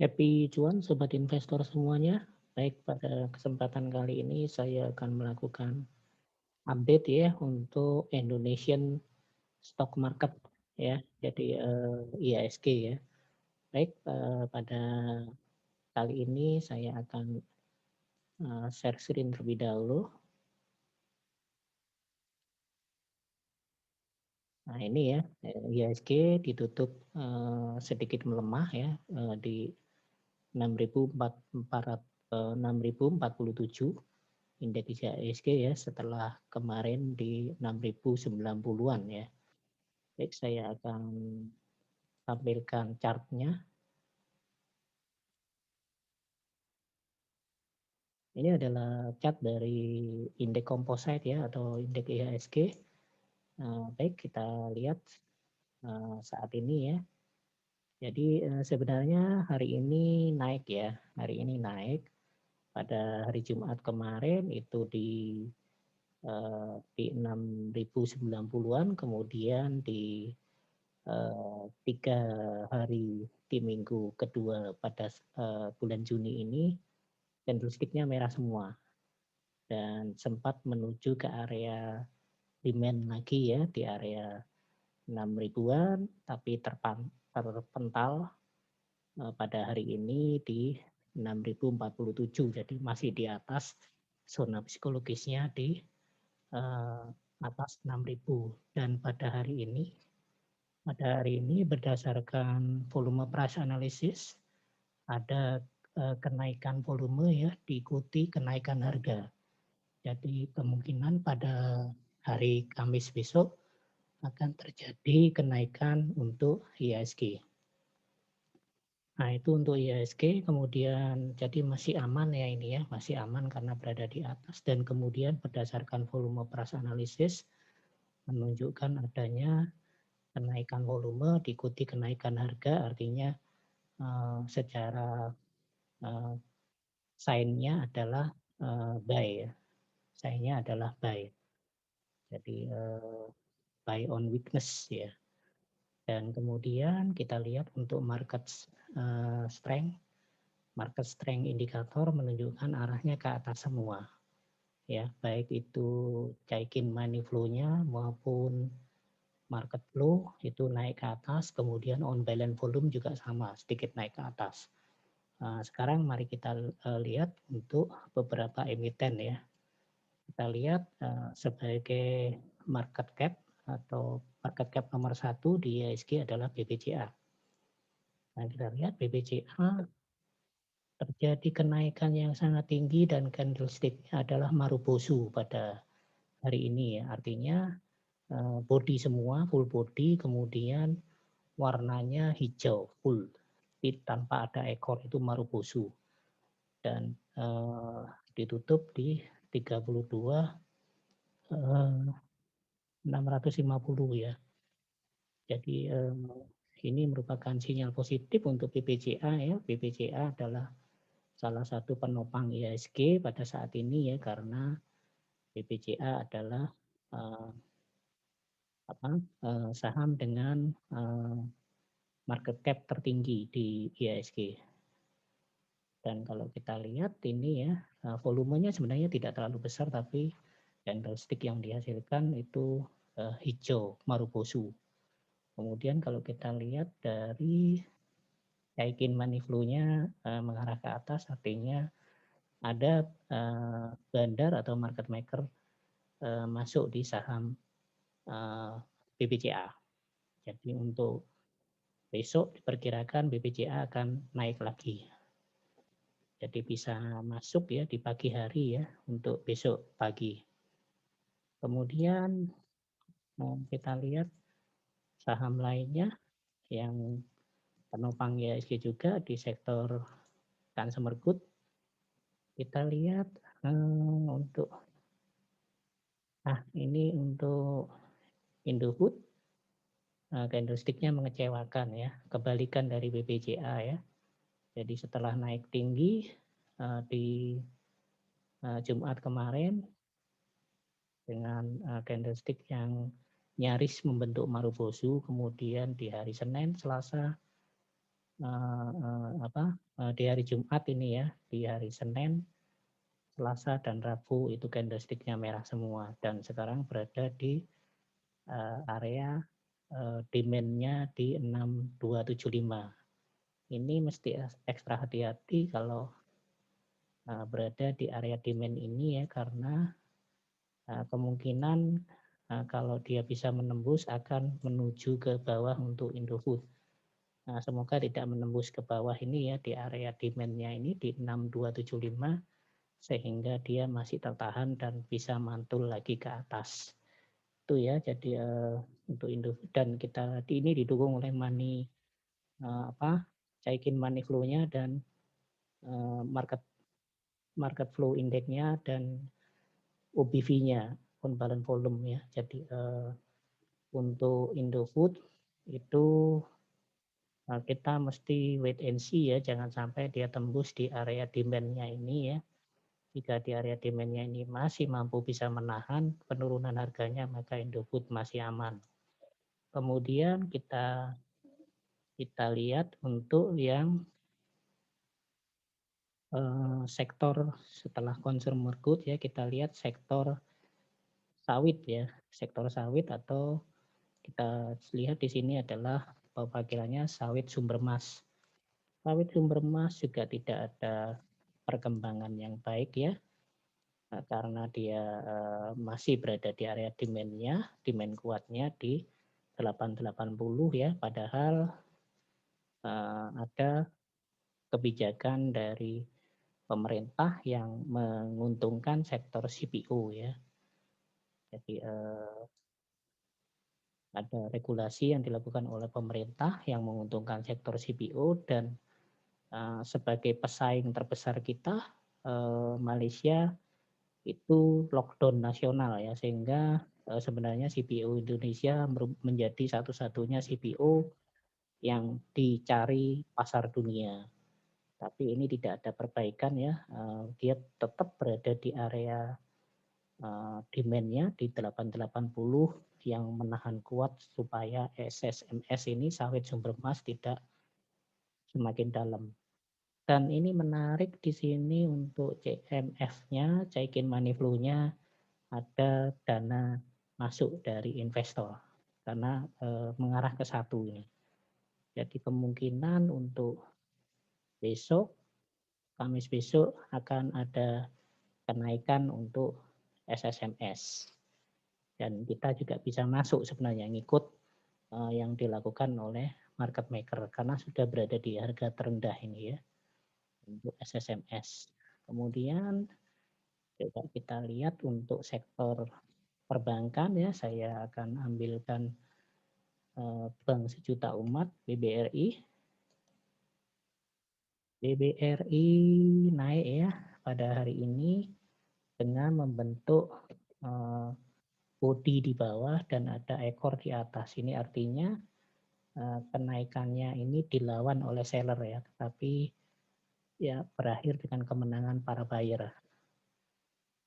Happy cuan sobat investor semuanya. Baik, pada kesempatan kali ini saya akan melakukan update ya untuk Indonesian Stock Market ya. Jadi IHSG ya. Baik, pada kali ini saya akan share screen terlebih dahulu. Nah, ini ya, IHSG ditutup sedikit melemah ya di 6.047 indeks IHSG ya setelah kemarin di 6.090-an ya. Baik, saya akan tampilkan chartnya. Ini adalah chart dari indeks composite ya atau indeks IHSG. Baik, kita lihat saat ini ya. Jadi sebenarnya hari ini naik ya. Hari ini naik. Pada hari Jumat kemarin itu di 6.090-an, kemudian di 3 hari di minggu kedua pada bulan Juni ini candlestick-nya merah semua dan sempat menuju ke area demand lagi ya di area 6 ribuan tapi terpental pada hari ini di 6.047, jadi masih di atas zona psikologisnya di atas 6.000. Dan pada hari ini berdasarkan volume price analysis ada kenaikan volume ya diikuti kenaikan harga. Jadi kemungkinan pada hari Kamis besok akan terjadi kenaikan untuk IHSG. Nah, itu untuk IHSG, kemudian jadi masih aman ya ini ya, masih aman karena berada di atas dan kemudian berdasarkan volume price analysis menunjukkan adanya kenaikan volume diikuti kenaikan harga, artinya secara sign-nya adalah buy ya. Sign-nya adalah buy. Jadi buy on weakness ya. Dan kemudian kita lihat untuk market strength. Market strength indikator menunjukkan arahnya ke atas semua. Ya, baik itu Chaikin money flow-nya maupun market flow itu naik ke atas, kemudian on balance volume juga sama, sedikit naik ke atas. Sekarang mari kita lihat untuk beberapa emiten ya. Kita lihat sebagai market cap atau market cap nomor 1 di IHSG adalah BBCA. Nah, kita lihat BBCA terjadi kenaikan yang sangat tinggi dan candlestick-nya adalah Marubozu pada hari ini ya. Artinya body semua, full body, kemudian warnanya hijau, full. Tanpa ada ekor, itu Marubozu. Dan ditutup di 32 650 ya. Jadi ini merupakan sinyal positif untuk BBCA ya. BBCA adalah salah satu penopang IHSG pada saat ini ya, karena BBCA adalah saham dengan market cap tertinggi di IHSG. Dan kalau kita lihat ini ya, volumenya sebenarnya tidak terlalu besar, tapi candlestick yang dihasilkan itu hijau, Marubozu. Kemudian kalau kita lihat dari Chaikin money flow-nya mengarah ke atas, artinya ada bandar atau market maker masuk di saham BBCA. Jadi untuk besok diperkirakan BBCA akan naik lagi. Jadi bisa masuk ya di pagi hari ya untuk besok pagi. Kemudian kita lihat saham lainnya yang penopang IHSG juga di sektor consumer good. Kita lihat untuk ini untuk Indofood, candlestick-nya mengecewakan ya, kebalikan dari BBCA ya. Jadi setelah naik tinggi di Jumat kemarin dengan candlestick yang nyaris membentuk Marubozu, kemudian di hari Senin, Selasa di hari Jumat ini ya, di hari Senin, Selasa dan Rabu itu candlestick-nya merah semua dan sekarang berada di area demand-nya di 6275. Ini mesti ekstra hati-hati kalau berada di area demand ini ya, karena kemungkinan kalau dia bisa menembus akan menuju ke bawah untuk Indofood. Nah, semoga tidak menembus ke bawah ini ya, di area demand-nya ini di 6275 sehingga dia masih tertahan dan bisa mantul lagi ke atas. Itu ya, jadi untuk Indofood dan kita ini didukung oleh Chaikin money flow-nya dan market flow index-nya dan OBV-nya, on balance volume ya. Jadi untuk Indofood itu kita mesti wait and see ya, jangan sampai dia tembus di area demand-nya ini ya. Jika di area demand-nya ini masih mampu bisa menahan penurunan harganya, maka Indofood masih aman. Kemudian kita lihat untuk yang sektor setelah consumer good ya, kita lihat sektor sawit ya, sektor sawit atau kita lihat di sini adalah panggilannya sawit sumber emas. Sawit sumber emas juga tidak ada perkembangan yang baik ya, karena dia masih berada di area demand-nya, demand kuatnya di 880 ya, padahal ada kebijakan dari pemerintah yang menguntungkan sektor CPO ya. Jadi ada regulasi yang dilakukan oleh pemerintah yang menguntungkan sektor CPO dan sebagai pesaing terbesar kita, Malaysia itu lockdown nasional ya, sehingga sebenarnya CPO Indonesia menjadi satu-satunya CPO yang dicari pasar dunia. Tapi ini tidak ada perbaikan ya, dia tetap berada di area demand-nya di 880 yang menahan kuat supaya SSMS ini sawit sumber emas tidak semakin dalam. Dan ini menarik di sini untuk CMF-nya, Chaikin Money Flow-nya ada dana masuk dari investor karena mengarah ke satu ini. Jadi kemungkinan untuk besok, Kamis besok akan ada kenaikan untuk SSMS. Dan kita juga bisa masuk sebenarnya ngikut yang dilakukan oleh market maker karena sudah berada di harga terendah ini ya untuk SSMS. Kemudian coba kita lihat untuk sektor perbankan ya, saya akan ambilkan Bank Sejuta Umat BBRI. BBRI naik ya pada hari ini dengan membentuk body di bawah dan ada ekor di atas. Ini artinya kenaikannya ini dilawan oleh seller ya, tetapi ya berakhir dengan kemenangan para buyer.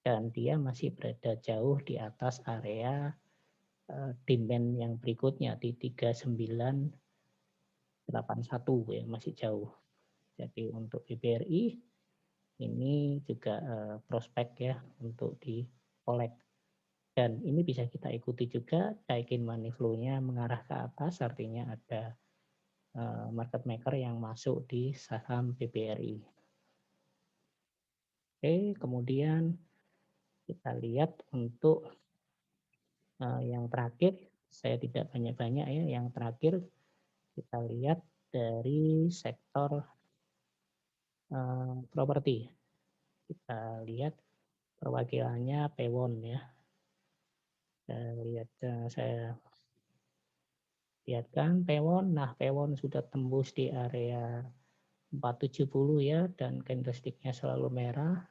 Dan dia masih berada jauh di atas area demand yang berikutnya di 3981 ya, masih jauh. Jadi untuk BBRI ini juga prospek ya untuk di collect. Dan ini bisa kita ikuti juga Chaikin Money Flow-nya mengarah ke atas, artinya ada market maker yang masuk di saham BBRI. Oke, kemudian kita lihat untuk yang terakhir, saya tidak banyak-banyak ya, yang terakhir kita lihat dari sektor properti. Kita lihat perwakilannya Pewon ya. Saya lihatkan Pewon. Nah, Pewon sudah tembus di area 470 ya, dan candlestick-nya selalu merah.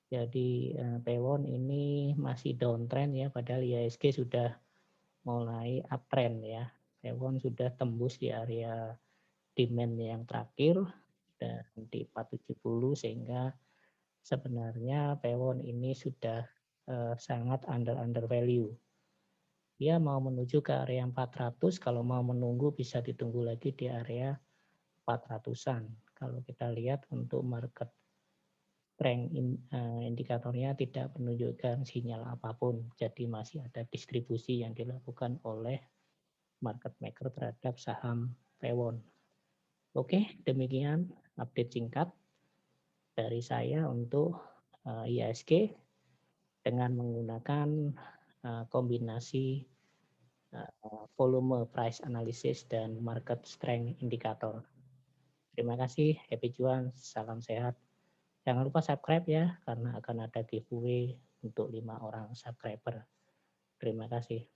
Jadi Pewon ini masih downtrend ya, padahal IHSG sudah mulai uptrend ya. Pewon sudah tembus di area demand yang terakhir dan di 470 sehingga sebenarnya Pewon ini sudah sangat under value. Dia mau menuju ke area 400, kalau mau menunggu bisa ditunggu lagi di area 400-an. Kalau kita lihat untuk market strength indikatornya tidak menunjukkan sinyal apapun, jadi masih ada distribusi yang dilakukan oleh market maker terhadap saham Taiwan. Oke, demikian update singkat dari saya untuk IHSG dengan menggunakan kombinasi volume price analysis dan market strength indicator. Terima kasih, happy juang, salam sehat. Jangan lupa subscribe ya, karena akan ada giveaway untuk 5 orang subscriber. Terima kasih.